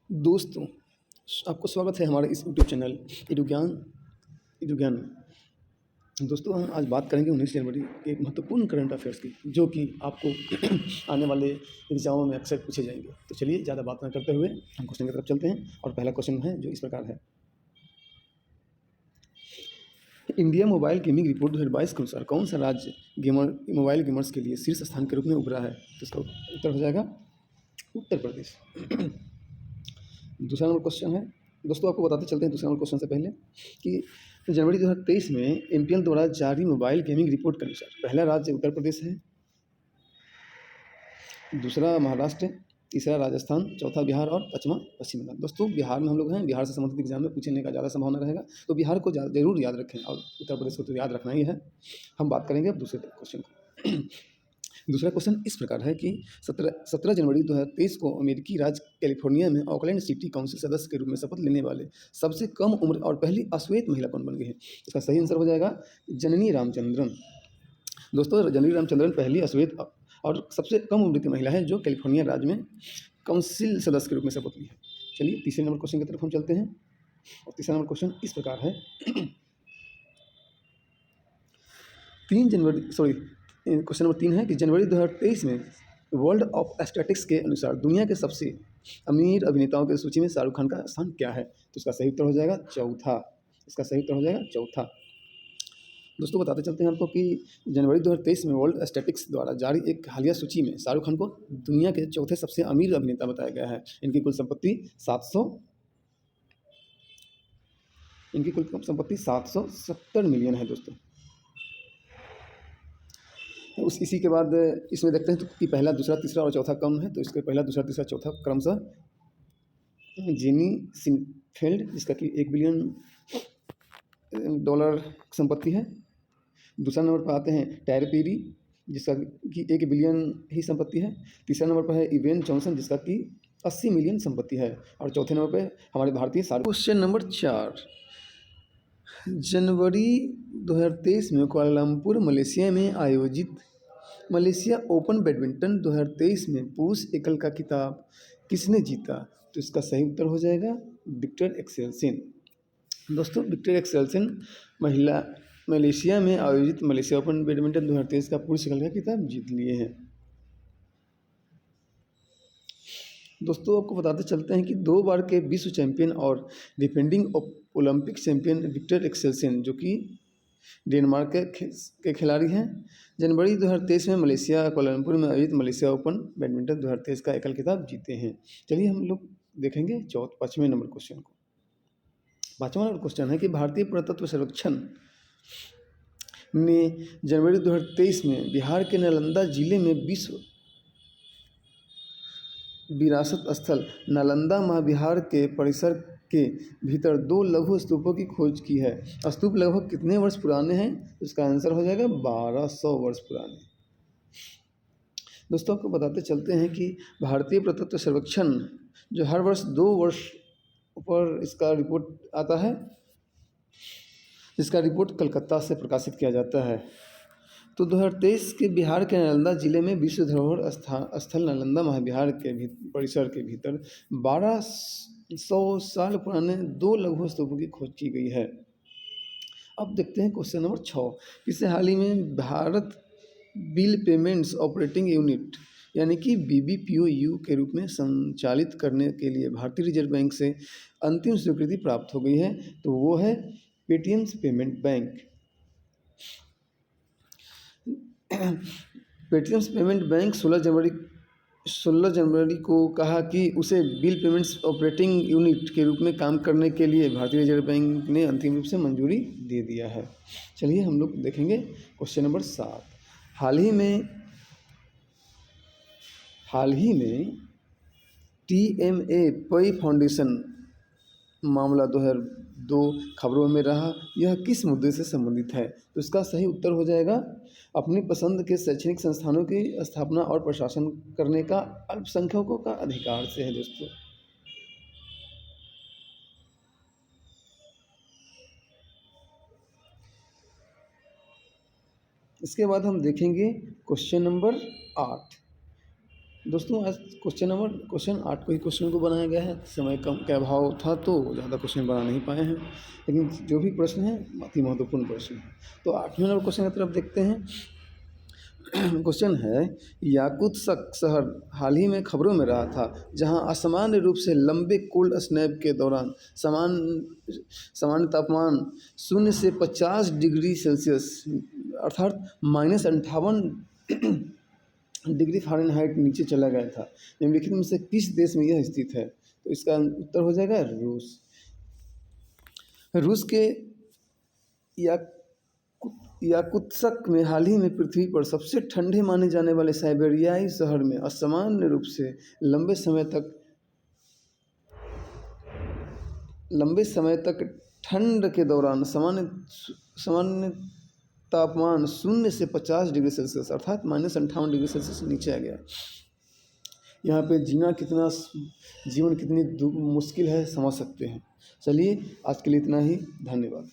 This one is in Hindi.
दोस्तों, आपको स्वागत है हमारे इस यूट्यूब चैनल एडुज्ञान में। दोस्तों, हम आज बात करेंगे 19 जनवरी के एक महत्वपूर्ण करंट अफेयर्स की, जो कि आपको आने वाले एग्ज़ामों में अक्सर पूछे जाएंगे। तो चलिए ज़्यादा बात ना करते हुए हम क्वेश्चन की तरफ चलते हैं। और पहला क्वेश्चन है जो इस प्रकार है। इंडिया मोबाइल गेमिंग रिपोर्ट 2022 के अनुसार कौन सा राज्य मोबाइल गेमर्स के लिए शीर्ष स्थान के रूप में उभरा है? तो इसका उत्तर हो जाएगा उत्तर प्रदेश। दूसरा नंबर क्वेश्चन है। दोस्तों, आपको बताते चलते हैं दूसरा नंबर क्वेश्चन से पहले कि जनवरी 2023 में एमपीएल द्वारा जारी मोबाइल गेमिंग रिपोर्ट के अनुसार पहला राज्य उत्तर प्रदेश है, दूसरा महाराष्ट्र, तीसरा राजस्थान, चौथा बिहार और पाँचवां पश्चिम बंगाल। दोस्तों, बिहार में हम लोग हैं, बिहार से संबंधित एग्जाम में पूछने का ज़्यादा संभावना रहेगा, तो बिहार को जरूर याद रखें और उत्तर प्रदेश को तो याद रखना ही है। हम बात करेंगे अब दूसरे क्वेश्चन को। दूसरा क्वेश्चन इस प्रकार है कि 17 जनवरी 2023 को अमेरिकी राज्य कैलिफोर्निया में ऑकलैंड सिटी काउंसिल सदस्य के रूप में शपथ लेने वाले सबसे कम उम्र और पहली अश्वेत महिला कौन बन गई है? इसका सही आंसर हो जाएगा जननी रामचंद्रन। दोस्तों, जननी रामचंद्रन पहली अश्वेत और सबसे कम उम्र की महिला है जो कैलिफोर्निया राज्य में काउंसिल सदस्य के रूप में शपथ ली है। चलिए तीसरे नंबर क्वेश्चन की तरफ हम चलते हैं। और तीसरा नंबर क्वेश्चन इस प्रकार है। 3 जनवरी सॉरी क्वेश्चन नंबर 3 है कि जनवरी 2023 में वर्ल्ड ऑफ स्टैटिस्टिक्स के अनुसार दुनिया के सबसे अमीर अभिनेताओं की सूची में शाहरुख खान का स्थान क्या है? तो इसका सही उत्तर हो जाएगा चौथा। इसका सही उत्तर हो जाएगा चौथा। दोस्तों, बताते चलते हैं आपको कि जनवरी 2023 में वर्ल्ड स्टैटिस्टिक्स द्वारा जारी एक हालिया सूची में शाहरुख खान को दुनिया के चौथे सबसे अमीर अभिनेता बताया गया है। इनकी कुल संपत्ति 770 मिलियन है। दोस्तों, इसी के बाद इसमें देखते हैं तो कि पहला, दूसरा, तीसरा और चौथा कौन है? तो इसके पहला, दूसरा, तीसरा, चौथा क्रमशः जेनी सिनफेल्ड, जिसका कि $1 बिलियन संपत्ति है। दूसरा नंबर पर आते हैं टायर पेरी, जिसका कि 1 बिलियन ही संपत्ति है। तीसरा नंबर पर है इवेन जॉनसन, जिसका कि 80 मिलियन संपत्ति है। और चौथे नंबर पर हमारे भारतीय शाहरुख। क्वेश्चन नंबर 4, जनवरी 2023 में कुआलालंपुर मलेशिया में आयोजित मलेशिया ओपन बैडमिंटन 2023 में पुरुष एकल का खिताब किसने जीता? तो इसका सही उत्तर हो जाएगा विक्टर एक्सेलसन। दोस्तों, विक्टर एक्सेलसन मलेशिया में आयोजित मलेशिया ओपन बैडमिंटन 2023 का पुरुष एकल का खिताब जीत लिए हैं। दोस्तों, आपको बताते चलते हैं कि 2 बार के विश्व चैंपियन और defending Olympic champion Viktor Axelsen, जो कि डेनमार्क के खिलाड़ी हैं, जनवरी 2023 में मलेशिया कुआलालंपुर में आयोजित मलेशिया ओपन बैडमिंटन 2023 का एकल खिताब जीते हैं। चलिए हम लोग देखेंगे 5वें नंबर क्वेश्चन को। 5वां नंबर क्वेश्चन है कि भारतीय पुरातत्व सर्वेक्षण ने जनवरी 2023 में बिहार के नालंदा जिले में विश्व विरासत स्थल नालंदा महाविहार के परिसर के भीतर 2 लघु स्तूपों की खोज की है। स्तूप लगभग कितने वर्ष पुराने हैं? इसका आंसर हो जाएगा 1200 वर्ष पुराने। दोस्तों, आपको बताते चलते हैं कि भारतीय पुरातत्व सर्वेक्षण जो हर वर्ष 2 वर्ष पर इसका रिपोर्ट आता है, इसका रिपोर्ट कलकत्ता से प्रकाशित किया जाता है। तो 2023 के बिहार के नालंदा जिले में विश्व धरोहर स्थल नालंदा महाविहार के परिसर के भीतर 1200 साल पुराने 2 लघु स्तूपों की खोज की गई है। अब देखते हैं क्वेश्चन नंबर 6। इसे हाल ही में Bharat bill payments operating unit यानी कि BBPOU के रूप में संचालित करने के लिए भारतीय रिजर्व बैंक से अंतिम स्वीकृति प्राप्त हो गई है। तो वो है Paytm payment bank. Paytm payment bank 16 जनवरी को कहा कि उसे बिल पेमेंट्स ऑपरेटिंग यूनिट के रूप में काम करने के लिए भारतीय रिजर्व बैंक ने अंतिम रूप से मंजूरी दे दिया है। चलिए हम लोग देखेंगे क्वेश्चन नंबर 7। हाल ही में TMA पई फाउंडेशन मामला 2002 खबरों में रहा। यह किस मुद्दे से संबंधित है? तो इसका सही उत्तर हो जाएगा अपनी पसंद के शैक्षणिक संस्थानों की स्थापना और प्रशासन करने का अल्पसंख्यकों का अधिकार से है। दोस्तों, इसके बाद हम देखेंगे क्वेश्चन नंबर 8। दोस्तों आज क्वेश्चन 8 को ही क्वेश्चन को बनाया गया है। समय कम का अभाव था तो ज़्यादा क्वेश्चन बना नहीं पाए हैं, लेकिन जो भी प्रश्न हैं अति महत्वपूर्ण प्रश्न हैं। तो 8वें नंबर क्वेश्चन की तरफ देखते हैं। क्वेश्चन है, याकुत्स्क शहर हाल ही में खबरों में रहा था, जहां असामान्य रूप से लंबे कोल्ड स्नैप के दौरान सामान्य तापमान 0 से 50 डिग्री सेल्सियस अर्थात -58 डिग्री फ़ारेनहाइट नीचे चला गया था। निम्नलिखित में से किस देश में यह स्थित है? तो इसका उत्तर हो जाएगा रूस। रूस के याकुत्स्क में हाल ही में पृथ्वी पर सबसे ठंडे माने जाने वाले साइबेरियाई शहर में असामान्य रूप से लंबे समय तक ठंड के दौरान सामान्य तापमान 0 से 50 डिग्री सेल्सियस अर्थात -58 डिग्री सेल्सियस नीचे आ गया। यहाँ पे जीवन कितनी मुश्किल है समझ सकते हैं। चलिए आज के लिए इतना ही, धन्यवाद।